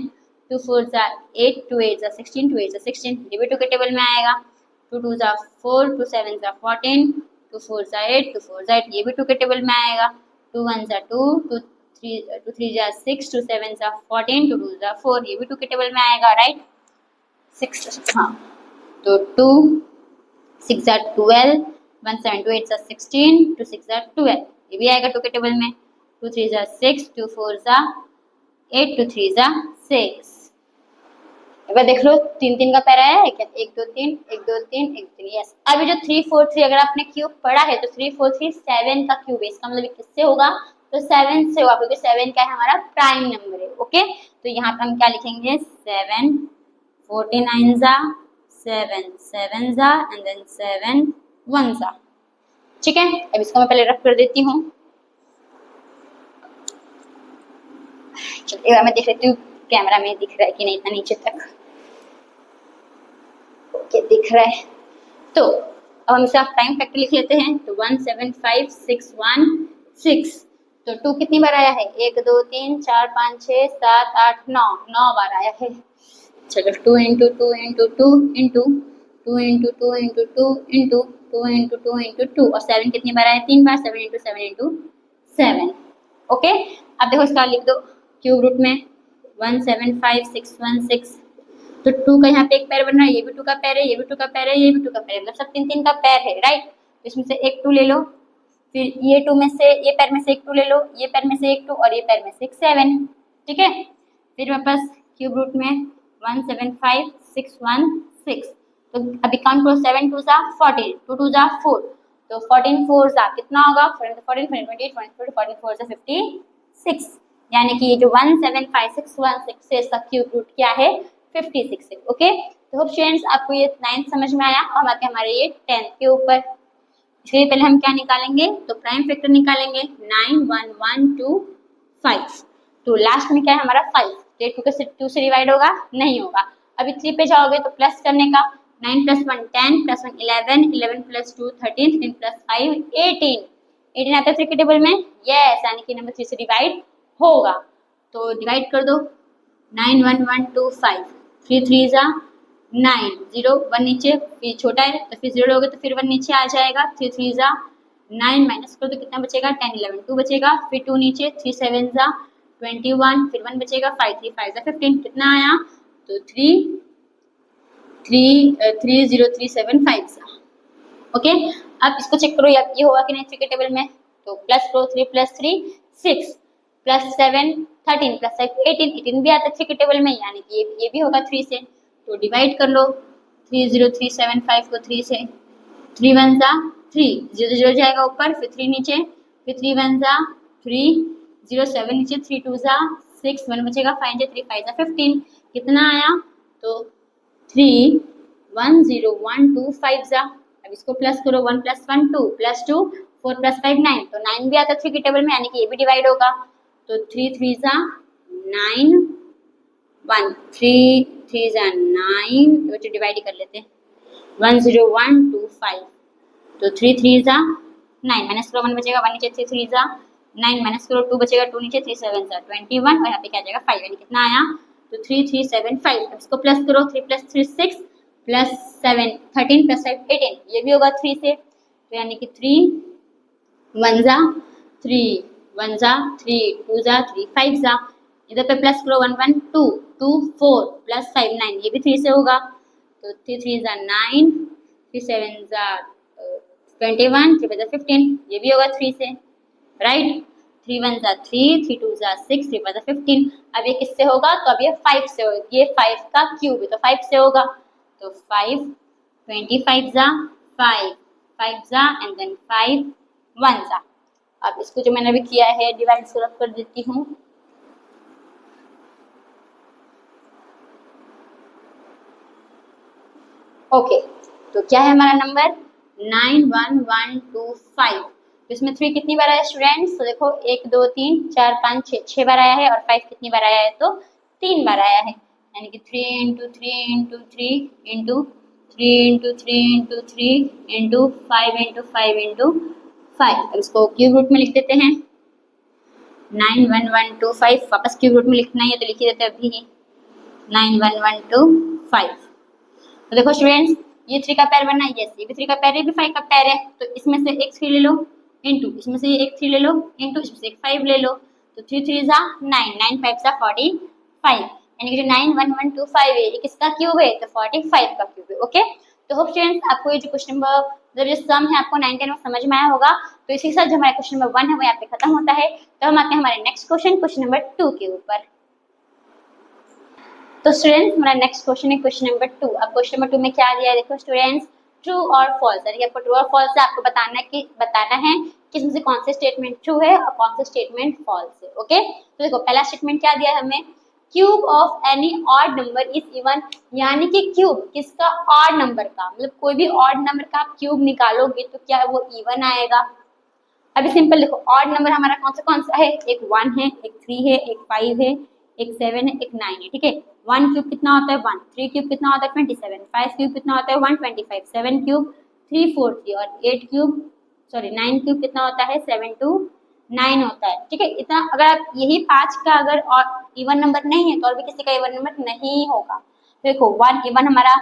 2 4 जा 8, 2 8 जा 16, 2 8 जा 16, ये भी 2 के टेबल में आएगा। 2 2 जा 4, 2 7 जा 14, 2 4 जा 8, 2 4 जा 8, ये भी 2 के टेबल में आएगा। 2 1 जा 2, 2 3 जा 6, 2 7 जा 14, 2 2 जा 4, ये भी 2 के टेबल में आएगा, राइट। 6 हाँ, तो 2 6 जा 12, 1 7 2 8 जा 16, 2 6 जा 12, ये भी आएगा 2 के टेबल में। 2 3 जा 6, 2 4 जा 8, 2 3 जा 6। एक बार देख लो 3 3 का पैर आया है क्या? 1 2 3 1 2 3 1 3, यस। अभी जो 3 4 3 अगर आपने क्यूब पढ़ा है तो 3 4 3 7 का क्यूब है, इसका मतलब किससे होगा? तो 7 से होगा, क्योंकि 7 क्या है? हमारा प्राइम नंबर है। ओके, तो यहाँ पे हम क्या लिखेंगे? 7 49 जा 7 7 जा एंड देन 7 1 जा। ठीक है, अब इसको मैं पहले रख कर देती हूँ। चलिए मैं देख लेती हूँ कैमरा में दिख रहा है कि नहीं, इतना नीचे तक ओके दिख रहा है। तो अब हम इसका प्राइम फैक्टर लिख लेते हैं। तो 17561 तो 2 कितनी बार आया है? 1 2 3 4 5 6 7 8 9 9 बार आया है। चलो 2 into 2 into 2 into 2 into 2 into 2 into 2 into 2 into 2 और 7 कितनी बार आया? 3 बार। 7 इंटू 7 इंटू 7। ओके, अब देखो इसका लिख दो क्यूब रूट में 17561 तो 2 का यहाँ पे एक पैर बन रहा है, ये भी 2 का पैर है, ये भी 2 का पैर है, ये भी 2 का पैर है, मतलब सब 3 3 का पैर है, राइट। तो इसमें से एक 2 ले लो, फिर ये 2 में से ये पैर में से एक 2 ले लो, ये पैर में से एक 2 और ये पैर में से एक 7। ठीक है, फिर मेरे पास क्यूब रूट में 17561 तो अभी काउंट करो 7 2 जा 14, 2 2 जा 4 तो 14 4 जा कितना होगा? 14 14 28 24 14 4 जा 56, यानी कि ये जो 17561 से इसका क्यूब रूट क्या है? 56 है। ओके, तो होप स्टूडेंट्स आपको ये 9th समझ में आया और आते हमारे ये 10th के ऊपर। इसके पहले हम क्या निकालेंगे? तो प्राइम फैक्टर निकालेंगे 9 1 1 2 5 तो लास्ट में क्या है हमारा 5, ये 2 से डिवाइड होगा? नहीं होगा। अभी 3 पे जाओगे तो प्लस करने का 9 + 1 10 + 1 11 11 + 2 13 13 + 5 18 18 आता है 3 के टेबल में, यस, यानी कि नंबर 3 से डिवाइड होगा। तो डिवाइड कर दो 9 1 1 2 5 3 3 जा 9 0 1 नीचे, फिर छोटा है तो फिर 0 होगा तो फिर 1 नीचे आ जाएगा। 3 3 जा 9 माइनस करो तो कितना बचेगा? 10 11 2 बचेगा, फिर 2 नीचे, 3 7 जा 21 फिर 1 बचेगा, 5 3 5 जा 15 कितना आया? तो 3 3 0 3 7 5 जा। ओके, अब इसको चेक करो ये होगा कि नहीं 3 के टेबल में। तो प्लस करो 3 + 3 6 + 7 13 + 5 18 18 भी आता है 3 के टेबल में, यानी कि ये भी होगा 3 से। तो डिवाइड कर लो 3 0 3 7 5 को 3 से, 3 1 जा 3 0 0 जाएगा ऊपर, फिर 3 नीचे, फिर 3 1 जा 3 0 7 नीचे, 3 2 जा 6 1 बचेगा, 5 3 5 जा 15 कितना आया? तो 3 1 0 1 2 5 जा। अब इसको प्लस करो 1 + 1 2 + 2 4 + 5 9 तो 9 भी आता है 3 के टेबल में, यानी कि ये भी डिवाइड होगा। तो 3 3 जा 9 1 3 3 जा 9 बच्चे डिवाइड कर लेते हैं 1 0 1 2 5 तो 3 3 जा 9 माइनस करो 1 बचेगा, 1 नीचे 3 3 जा 9 माइनस करो 2 बचेगा, 2 नीचे 3 7 जा 21 और यहाँ पे क्या जाएगा 5, यानी कितना आया? तो 3 3 7 5। अब इसको प्लस करो 3 + 3 6 + 7 13 + 5 18 ये भी होगा 3 से, तो यानी कि 3 1 जा 3 1 जा 3 2 जा 3 5 जा। इधर पे प्लस करो 1 1 2 2 4 + 5 9 ये भी 3 से होगा। तो 3 3 जा 9 3 7 जा 21 3 5 जा 15 ये भी होगा 3 से, राइट। 3 1 जा 3 3 2 जा 6 3 5 जा 15। अब ये किससे होगा? तो अब ये 5 से होगा, ये 5 का क्यूब है तो 5 से होगा। तो 5 25 जा 5 5 जा एंड देन 5 1 जा। अब इसको जो मैंने अभी किया है डिवाइड से रख कर देती हूँ। ओके, तो क्या है हमारा नंबर? 91125। तो इसमें 3 कितनी बार आया स्टूडेंट्स? तो देखो 1 2 3 4 5 6 6 बार आया है और 5 कितनी बार आया है? तो 3 बार आया है, यानी कि 3 × 3 × 3 × 3 × 3 × 3 × 5 × 5 × 5। अब इसको क्यूब रूट में लिख देते हैं 91125। वापस क्यूब रूट में लिखना है तो लिख ही देते हैं अभी। 9 1 1 2 5। तो देखो स्टूडेंट्स, ये 3 का पैर बना, यस ये भी 3 का पैर है, ये भी 5 का पैर है। तो इसमें से एक 3 ले लो इनटू, इसमें से एक 3 ले लो इनटू, इसमें से एक 5 ले लो। तो 3 3 जा 9, 9 5 जा 45, यानी कि जो 9 1 1 2 5 है ये किसका क्यूब है? तो 45 का क्यूब है। ओके, तो होप स्टूडेंट्स आपको ये जो क्वेश्चन नंबर मतलब जो सम है आपको 9 10 में समझ में आया होगा। तो इसी के साथ जो हमारा क्वेश्चन नंबर 1 है वो यहाँ पे खत्म होता है। तो हम आते हैं हमारे नेक्स्ट क्वेश्चन नंबर 2 के ऊपर। तो स्टूडेंट्स हमारा नेक्स्ट क्वेश्चन है क्वेश्चन नंबर 2। अब क्वेश्चन नंबर 2 में क्या दिया है देखो स्टूडेंट्स, ट्रू और फॉल्स, यानी आपको ट्रू और फॉल्स से आपको बताना है कि इसमें से कौन से स्टेटमेंट ट्रू है और कौन से स्टेटमेंट फॉल्स है। ओके, तो देखो पहला स्टेटमेंट क्या दिया है हमें, cube of any odd number is even, यानी कि क्यूब किसका? ऑड नंबर का, मतलब कोई भी ऑड नंबर का आप क्यूब निकालोगे तो क्या वो इवन आएगा। अभी सिंपल देखो, ऑड नंबर हमारा कौन सा है, एक 1 है, एक 3 है, एक 5 है, एक 7 है, एक 9 है। ठीक है, 1 क्यूब कितना होता है 1, 3 क्यूब कितना होता है 27, 5 क्यूब कितना होता है 125, 7 क्यूब 343 और 9 क्यूब कितना होता है 729 होता है। ठीक है, इतना अगर आप यही 5 का अगर और इवन नंबर नहीं है तो और भी किसी का इवन नंबर नहीं होगा। तो देखो 1 इवन हमारा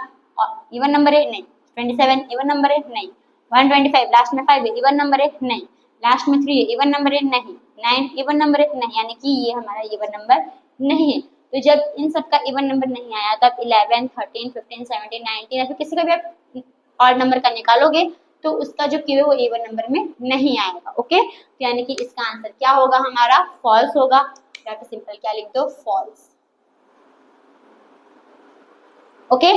इवन नंबर है नहीं, 27 इवन नंबर है नहीं, 125 लास्ट में 5 है इवन नंबर है नहीं, लास्ट में 3 है इवन नंबर है नहीं, 9 इवन नंबर है नहीं, यानी कि ये हमारा इवन नंबर नहीं है। तो जब इन सब का इवन नंबर नहीं आया तो आप 11 13 15 17 19 या फिर किसी का भी आप ऑड नंबर का निकालोगे तो उसका जो क्यू है वो इवन नंबर में नहीं आएगा। ओके, तो यानी कि इसका आंसर क्या होगा हमारा, फॉल्स होगा। या फिर सिंपल क्या लिख दो, फॉल्स। ओके,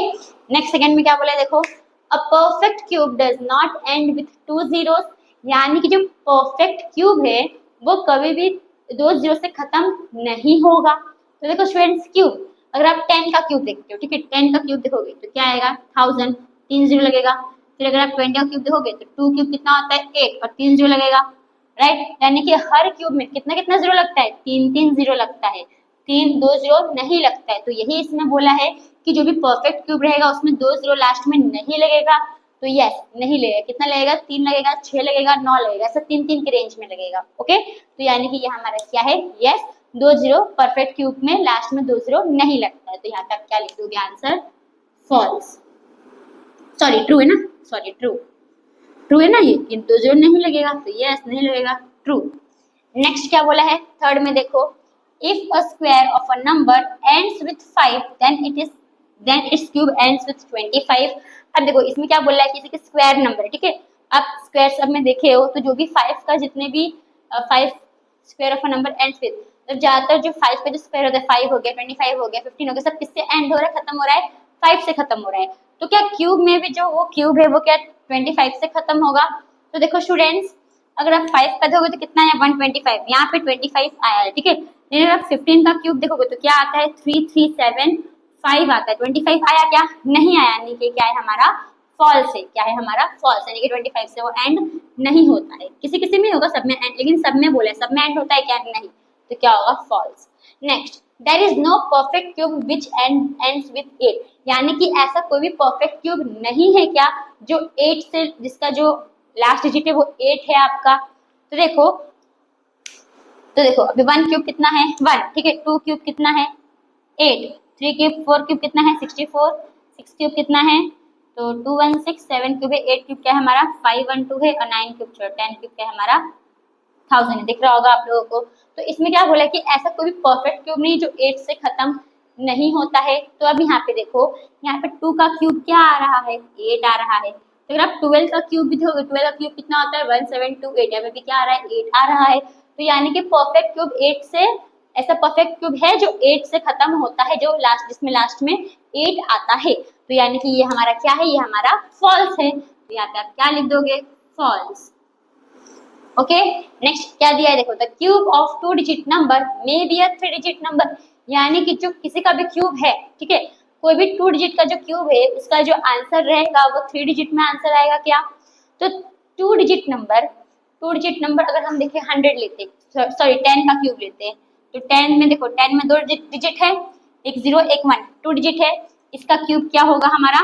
नेक्स्ट सेकंड में क्या बोला है देखो, अ perfect cube does not and with 2 zeros, यानी कि जो परफेक्ट क्यूब है वो कभी भी 2 जीरो से खत्म नहीं होगा। तो देखो स्टूडेंट्स, क्यूब अगर आप 10 का क्यूब देखते हो, ठीक है 10 का क्यूब देखोगे तो क्या आएगा 1000, 3 जीरो लगेगा। फिर अगर आप 20 का क्यूब देखोगे तो 2 क्यूब कितना होता है 8 और 3 जीरो लगेगा, राइट। यानी कि हर क्यूब में कितना कितना जीरो लगता है, 3 जीरो लगता है, 2 जीरो नहीं लगता है। तो यही इसमें बोला है कि जो भी परफेक्ट क्यूब रहेगा उसमें 2 जीरो लास्ट में नहीं लगेगा। तो यस नहीं लगेगा, कितना लगेगा 3 लगेगा, 6 लगेगा, 9 लगेगा, ऐसा 3 के रेंज में लगेगा। ओके, तो यानी कि ये हमारा क्या है, यस 2 जीरो परफेक्ट क्यूब में लास्ट में 2 जीरो नहीं लगता है। तो यहाँ पे आप क्या लिख दोगे आंसर, फॉल्स, सॉरी ट्रू है ना, सॉरी ट्रू है ना, ये 2 जीरो नहीं लगेगा तो यस नहीं लगेगा, ट्रू। नेक्स्ट क्या बोला है थर्ड में देखो, if a square of a number ends with 5 then its cube ends with 25। अब देखो इसमें क्या बोल रहा है, किसी के स्क्वायर नंबर है, ठीक है। आप स्क्वायर सब में देखे हो तो जो भी 5 का जितने भी 5 square of a number ends with, तो ज्यादातर जो 5 का जो स्क्वायर होता है 5 हो गया, 25 हो गया, 15 हो गया, सब किससे एंड हो रहा है, खत्म हो रहा है 5 से खत्म हो रहा है। तो क्या क्यूब में भी जो वो क्यूब है वो क्या 25 से खत्म होगा। तो देखो स्टूडेंट्स, अगर आप 5 का दोगे तो कितना है 125, यहाँ पे 25 आया है, ठीक है। लेकिन अगर आप 15 का क्यूब देखोगे तो क्या आता है 3375 आता है, 25 आया क्या, नहीं आया, यानी कि क्या है हमारा फॉल्स है, क्या है हमारा फॉल्स, यानी कि 25 से वो एंड नहीं होता है। किसी किसी में होगा, सब में एंड, लेकिन सब में बोले सब में एंड होता है क्या, नहीं, तो क्या होगा false. Next, there is no perfect cube which ends with 8, यानी कि ऐसा कोई भी परफेक्ट क्यूब नहीं है क्या जो 8 से, जिसका जो लास्ट डिजिट है वो 8 है आपका। तो देखो अभी 1 क्यूब कितना है 1, ठीक है, 2 क्यूब कितना है 8, 3 क्यूब 4 क्यूब कितना है 64, 6 क्यूब कितना है तो 216, 7 क्यूब है, 8 क्यूब क्या है हमारा 512 है और 9 क्यूब 10 क्यूब क्या है हमारा 1000 है, दिख रहा होगा आप लोगों को। तो इसमें क्या बोला है कि ऐसा कोई भी परफेक्ट क्यूब नहीं जो 8 से खत्म नहीं होता है। तो अब यहाँ पे देखो, यहाँ पे 2 का क्यूब क्या आ रहा है 8 आ रहा है। तो अगर आप 12 का क्यूब भी देखोगे, 12 का क्यूब कितना होता है 1728, यहाँ पे भी क्या आ रहा है 8 आ रहा है। तो यानी कि परफेक्ट क्यूब 8 से, ऐसा परफेक्ट क्यूब है जो 8 से खत्म होता है, जो लास्ट, जिसमें लास्ट में 8 आता है। तो यानी कि ये हमारा क्या है, ये हमारा फॉल्स है। तो यहाँ पे आप क्या लिख दोगे, फॉल्स। ओके, नेक्स्ट क्या दिया है देखो, the cube of 2 digit number may be a 3 digit number, यानी कि जो किसी का भी क्यूब है, ठीक है, कोई भी 2 डिजिट का जो क्यूब है उसका जो आंसर रहेगा वो 3 डिजिट में आंसर आएगा क्या। तो 2 डिजिट नंबर अगर हम देखें 100 लेते, सॉरी 10 का क्यूब लेते हैं, तो 10 में देखो 10 में 2 डिजिट है, एक 0 एक 1, 2 डिजिट है, इसका क्यूब क्या होगा हमारा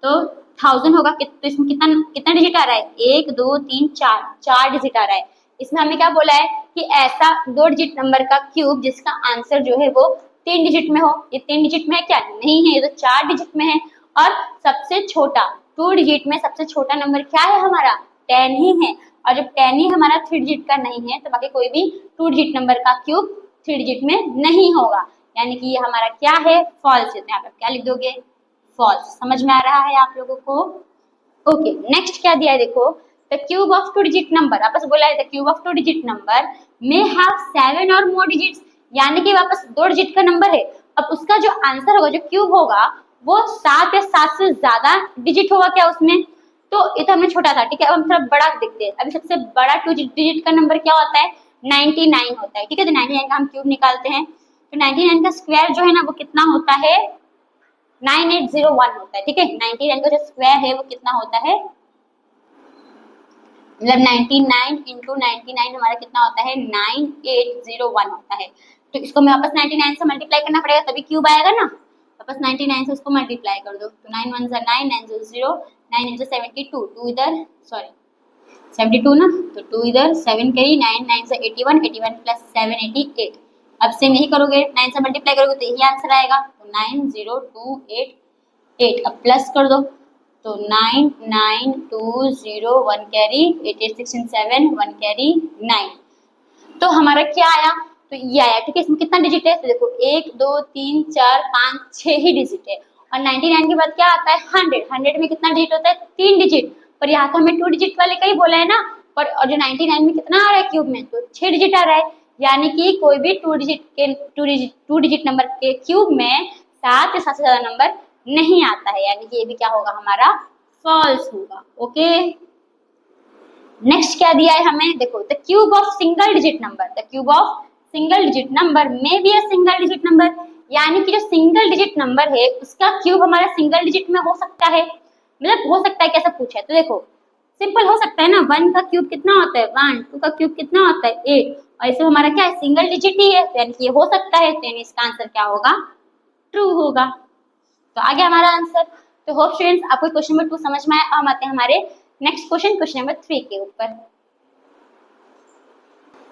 तो 1000 होगा। तो इसमें कितना डिजिट आ रहा है 1 2 3 4 डिजिट आ रहा है। इसमें हमें क्या बोला है कि ऐसा 2 डिजिट नंबर का क्यूब जिसका आंसर जो है वो 3 डिजिट में हो। ये 3 डिजिट में है क्या? नहीं है, ये तो 4 डिजिट में है। और सबसे छोटा 2 डिजिट में सबसे छोटा नंबर क्या है हमारा? 10 ही है। और जब 10 ही हमारा 3 डिजिट का नहीं है तो बाकी कोई भी 2 डिजिट नंबर का क्यूब 3 डिजिट में नहीं होगा, यानी कि ये हमारा क्या है? फॉल्स है। तो यहाँ पे क्या लिख दोगे? फॉल्स। समझ में आ रहा है आप लोगों को? ओके, नेक्स्ट क्या दिया है देखो, the cube of 2 digit number, वापस बोला है the cube of 2 digit number may have 7 और मोर डिजिट्स, यानी कि वापस 2 डिजिट का नंबर है। अब उसका जो आंसर होगा, जो क्यूब होगा, वो 7 या 7 से ज्यादा डिजिट होगा क्या उसमें? तो ये तो हमने छोटा था, ठीक है। अब हम थोड़ा बड़ा देखते हैं। अभी सबसे बड़ा 2 डिजिट का नंबर क्या होता है? 99 होता है, ठीक है। तो 99 का हम क्यूब निकालते हैं, तो 99 का स्क्वायर जो है ना वो कितना होता है? 9801 होता है, ठीक है। 99 का जो स्क्वायर है वो कितना होता है? मतलब 99 इंटू 99 हमारा कितना होता है? 9801 होता है। तो इसको मैं वापस 99 से मल्टीप्लाई करना पड़ेगा तभी क्यूब आएगा ना। वापस 99 से उसको मल्टीप्लाई कर दो, तो 9 1 9, 9 0 9 9 72, 2 इधर, सॉरी 72 ना, तो 2 इधर, 7 करी, 9 9 से 81, 81 प्लस 7 88। अब सेम यही करोगे, 9 से मल्टीप्लाई करोगे तो यही आंसर आएगा, तो 90288। अब प्लस कर दो, तो 99201 कैरी, 8 8 16 7 1 कैरी 9। तो हमारा क्या आया? तो ये आया, ठीक है। इसमें कितना डिजिट है? तो देखो 1 2 3 4 5 6 ही डिजिट है। और 99 के बाद क्या आता है? 100। 100 में कितना डिजिट होता है? 3 डिजिट। पर यहाँ तो हमें 2 डिजिट वाले का ही बोला है ना। पर और जो 99 में कितना आ रहा है क्यूब में? तो 6 डिजिट आ रहा है, यानी कि कोई भी 2 डिजिट नंबर के क्यूब में 7 या 7 से ज्यादा नंबर नहीं आता है, यानी कि ये भी क्या होगा हमारा? फॉल्स होगा। ओके, नेक्स्ट क्या दिया है हमें देखो, the cube of single digit number, the cube of single digit number में भी सिंगल डिजिट नंबर, यानी कि जो सिंगल डिजिट नंबर है उसका क्यूब हमारा सिंगल डिजिट में हो सकता है। मतलब हो सकता है, कैसा पूछा है? तो देखो सिंपल हो सकता है ना। 1 का क्यूब कितना होता है? 1। 2 का क्यूब कितना होता है? 8। और ऐसे हमारा क्या है? सिंगल डिजिट ही है, तो यानी कि ये हो सकता है, तो यानी इसका आंसर क्या होगा? ट्रू होगा। तो आ गया हमारा आंसर। तो होप स्टूडेंट्स आपको क्वेश्चन नंबर 2 समझ में आया। हम आते हैं हमारे नेक्स्ट क्वेश्चन नंबर 3 के ऊपर।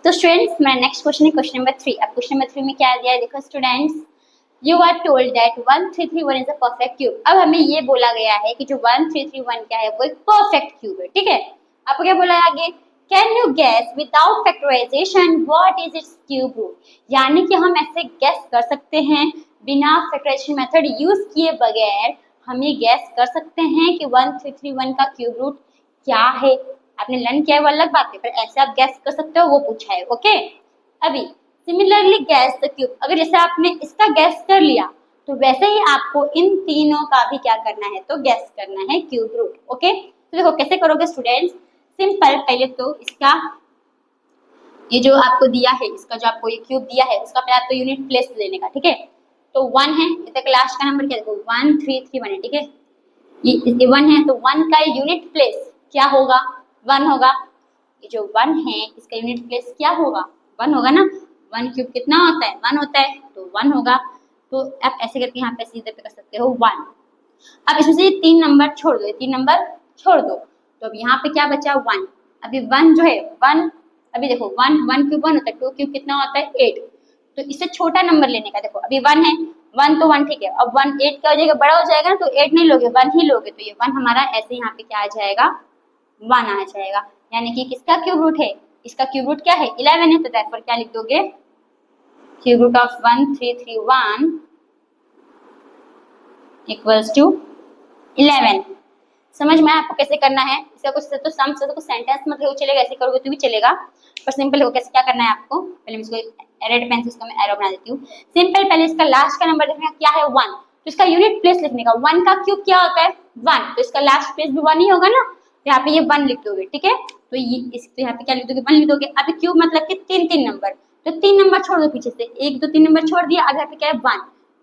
तो स्टूडेंट्स मेरा नेक्स्ट क्वेश्चन है क्वेश्चन नंबर 3। अब क्वेश्चन नंबर 3 में क्या दिया है देखो students, you are told that 1331 is a perfect cube. अब हमें ये बोला गया है कि जो 1331 क्या है वो एक परफेक्ट क्यूब है, ठीक है। आपको क्या बोला है आगे? Can you guess without factorisation what is its cube root, यानी कि हम ऐसे गेस कर सकते हैं बिना फैक्टराइजेशन मेथड यूज किए बगैर हम ये गैस कर सकते हैं कि 1331 का क्यूब रूट क्या है। आपने लर्न किया है वो अलग बात है, पर ऐसे आप गैस कर सकते हो, वो पूछा है। ओके, अभी सिमिलरली गैस द क्यूब, अगर जैसे आपने इसका गैस कर लिया तो वैसे ही आपको इन तीनों का भी क्या करना है? तो गैस करना है क्यूब रूट। ओके, तो देखो कैसे करोगे स्टूडेंट्स, सिंपल। पहले तो इसका ये जो आपको दिया है, इसका जो आपको ये क्यूब दिया है उसका पहले आपको यूनिट प्लेस लेने का, ठीक है। तो 1 है, तक लास्ट का नंबर क्या देखो 1331 है, ठीक है। ये 1 है, तो 1 का यूनिट प्लेस क्या होगा? 1 होगा। ये जो 1 है इसका यूनिट प्लेस क्या होगा? 1 होगा ना। 1 क्यूब कितना होता है? 1 होता है, तो 1 होगा। तो आप ऐसे करके यहाँ पे सीधे पे कर सकते हो 1। अब इसमें से 3 नंबर छोड़ दो, 3 नंबर छोड़ दो, तो अब यहाँ पे क्या बचा? 1। अभी 1 जो है 1, अभी देखो 1 क्यूब 1 होता है, 2 क्यूब कितना होता है? 8। तो इससे छोटा नंबर लेने का, देखो अभी 1 है, 1 तो 1 ठीक है। अब 1 8 का हो जाएगा, बड़ा हो जाएगा ना, तो 8 नहीं लोगे 1 ही लोगे, तो ये 1 हमारा ऐसे यहाँ पे क्या आ जाएगा? 1 आ जाएगा। यानी कि किसका क्यूब रूट है? इसका क्यूब रूट क्या है? 11 है, तो देयरफॉर क्या लिख दोगे? Cube root of 1331 equals to 11। समझ में आपको कैसे करना है? इसका कुछ तो सम से तो कुछ सेंटेंस मत हो चलेगा, ऐसे करोगे तो भी चलेगा, पर सिंपल हो कैसे क्या करना है आपको। पहले मैं इसको रेड पेन से इसको मैं एरो बना देती हूँ। सिंपल, पहले इसका लास्ट का नंबर देखना क्या है? 1। तो इसका यूनिट प्लेस लिखने का, 1 का क्यूब क्या होता है? 1, तो इसका लास्ट प्लेस भी 1 ही होगा ना, तो यहाँ पे ये 1 लिख दोगे, ठीक है। तो ये तो यहाँ पे क्या लिख दोगे? 1 लिख दोगे। अभी क्यूब मतलब कि 3 नंबर, तो 3 नंबर छोड़ दो पीछे से, 1 2 3 नंबर छोड़ दिया। अब यहाँ पे क्या है? 1।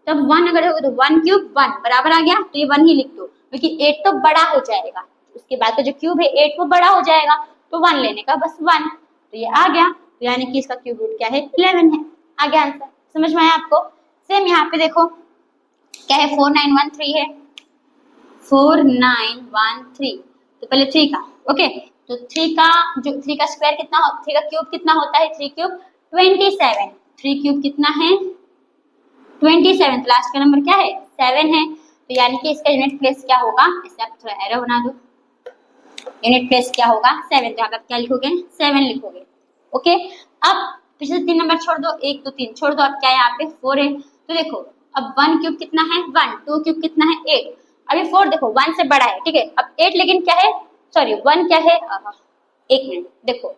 तब 1 अगर होगा तो 1 क्यूब 1 बराबर आ गया, तो ये 1 ही लिख दो, क्योंकि 8 तो बड़ा हो जाएगा, उसके बाद का जो क्यूब है 8 वो बड़ा हो जाएगा, तो 1 लेने का, बस 1, तो ये आ गया। तो यानी कि इसका क्यूब रूट क्या है? 11 है। आ गया आंसर। समझ में आया आपको? सेम यहाँ पे देखो क्या है? 4913 है, 4913, तो पहले 3 का, ओके। तो 3 का जो 3 का स्क्वायर कितना हो, 3 का क्यूब कितना होता है? 3 क्यूब 27। 3 क्यूब कितना है? 27, लास्ट का नंबर क्या है 7 है, तो यानी कि इसका यूनिट प्लेस क्या होगा, इसे आप थोड़ा एरो बना दो, यूनिट प्लेस क्या होगा 7, तो आप क्या लिखोगे 7 लिखोगे। ओके, अब पिछले 3 नंबर छोड़ दो, 1 2 3 छोड़ दो, अब क्या है यहाँ पे 4 है, तो देखो अब 1 क्यूब कितना है 1, 2 क्यूब कितना है 8, अभी 4 देखो 1 से बड़ा है, ठीक है, अब 8 लेकिन क्या है, सॉरी 1 क्या है, एक मिनट देखो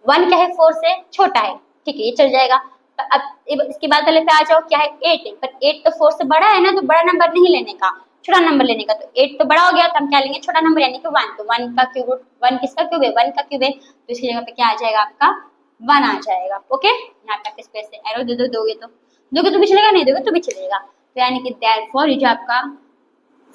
1 क्या है 4 से छोटा है, ठीक है ये चल जाएगा। अब इसके बाद वाले पे आ जाओ, क्या है 8 है, पर 8 तो 4 से बड़ा है ना, तो बड़ा नंबर नहीं लेने का, छोटा नंबर लेने का, तो 8 तो बड़ा हो गया, तो हम क्या लेंगे छोटा नंबर यानी कि 1, तो 1 का क्यूब रूट 1 किसका क्यूब है 1 का क्यूब है, तो इसकी जगह पे क्या आ जाएगा आपका 1 आ जाएगा। ओके, यहाँ पे इस पे से एरो दे दो, दोगे तो भी चलेगा, नहीं दोगे तो भी चलेगा, तो यानी कि देयरफॉर ये जो आपका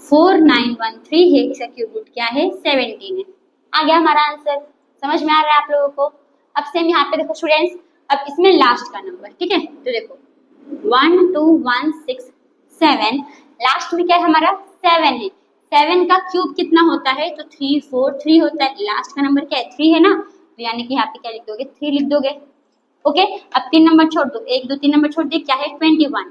4913 है, इसका क्यूब रूट क्या है 17 है। आ गया हमारा आंसर, समझ में आ रहा है आप लोगों को। अब सेम यहाँ पे देखो स्टूडेंट्स, अब इसमें लास्ट का नंबर, ठीक है, तो देखो 1 2 1 6 7, लास्ट में क्या है हमारा 7 है, 7 का क्यूब कितना होता है, तो 3 4 3 होता है, लास्ट का नंबर क्या है 3 है ना, तो यानी कि यहाँ पे क्या लिख दोगे 3 लिख दोगे। ओके, अब 3 नंबर छोड़ दो, 1 2 3 नंबर छोड़ दिए, क्या है 21,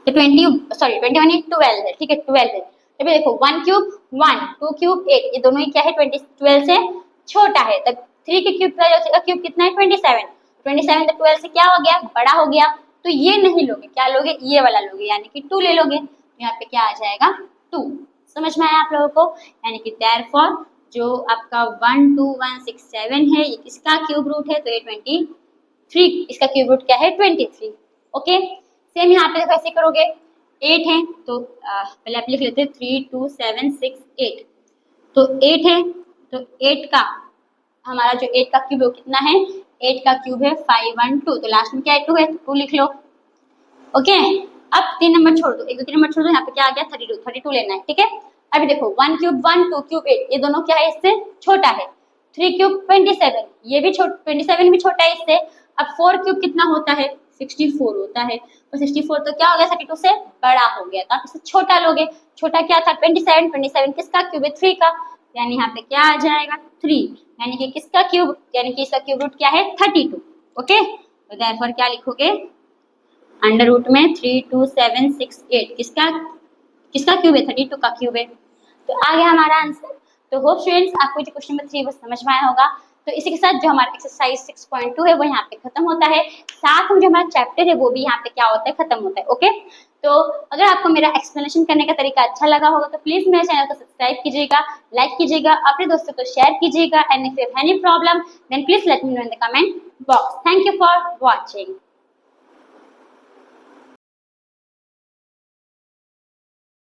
तो 21 ये 12 है, ठीक है 12 है, तो देखो 1 क्यूब 1 2 क्यूब 8, ये दोनों ही क्या है 12 से छोटा है, तब 3 के क्यूब का क्यूब कितना है 27, 27 तो 12 से क्या हो गया बड़ा हो गया, तो ये नहीं लोगे, क्या लोगे ये वाला लोगे, यानी कि 2 ले लोगे, तो यहाँ पे क्या आ जाएगा 2। समझ में आया आप लोगों को, यानी कि देयरफॉर जो आपका 1 2 1 6 7 है, ये किसका क्यूब रूट है, तो ये 23, इसका क्यूब रूट क्या है 23। ओके, सेम यहाँ पे देखो ऐसे करोगे, 8 है तो पहले आप लिख लेते हैं 3 2 7 6 8, तो 8 है तो 8 का हमारा जो 8 का क्यूब है वो कितना है, 8 का क्यूब है 512, तो लास्ट में क्या है 2 है, तो 2 लिख लो। ओके, अब 3 नंबर छोड़ दो, 1 2 3 नंबर छोड़ दो, यहाँ पे क्या आ गया 32 लेना है, ठीक है। अभी देखो 1 क्यूब 1 2 क्यूब 8, ये दोनों क्या है इससे छोटा है, 3 क्यूब 27, ये भी 27 भी छोटा है इससे, अब 4 क्यूब कितना होता है 64 होता है, तो 64 तो क्या हो गया 32 से बड़ा हो गया, तो आप इसे छोटा लोगे, छोटा क्या था 27 किसका क्यूब है 3 का, यानी यहाँ पे क्या आ जाएगा 3, यानी कि किसका क्यूब, यानी कि इसका क्यूब रूट क्या है 32। ओके, तो देयरफॉर क्या लिखोगे अंडर रूट में 3 2 7 6 8, किसका क्यूब है 32 का क्यूब है, तो आ गया हमारा आंसर। तो होप स्टूडेंट्स आपको जो क्वेश्चन नंबर 3 वो समझ में आया होगा। तो इसी के साथ जो हमारा एक्सरसाइज 6.2 है वो यहाँ पे खत्म होता है, साथ में जो हमारा चैप्टर है वो भी यहाँ पे क्या होता है खत्म होता है। ओके, तो अगर आपको मेरा एक्सप्लेनेशन करने का तरीका अच्छा लगा होगा तो प्लीज मेरे चैनल को सब्सक्राइब कीजिएगा, लाइक कीजिएगा, अपने दोस्तों को शेयर कीजिएगा, and if you have any problem then please let me know in the comment box. Thank you for watching.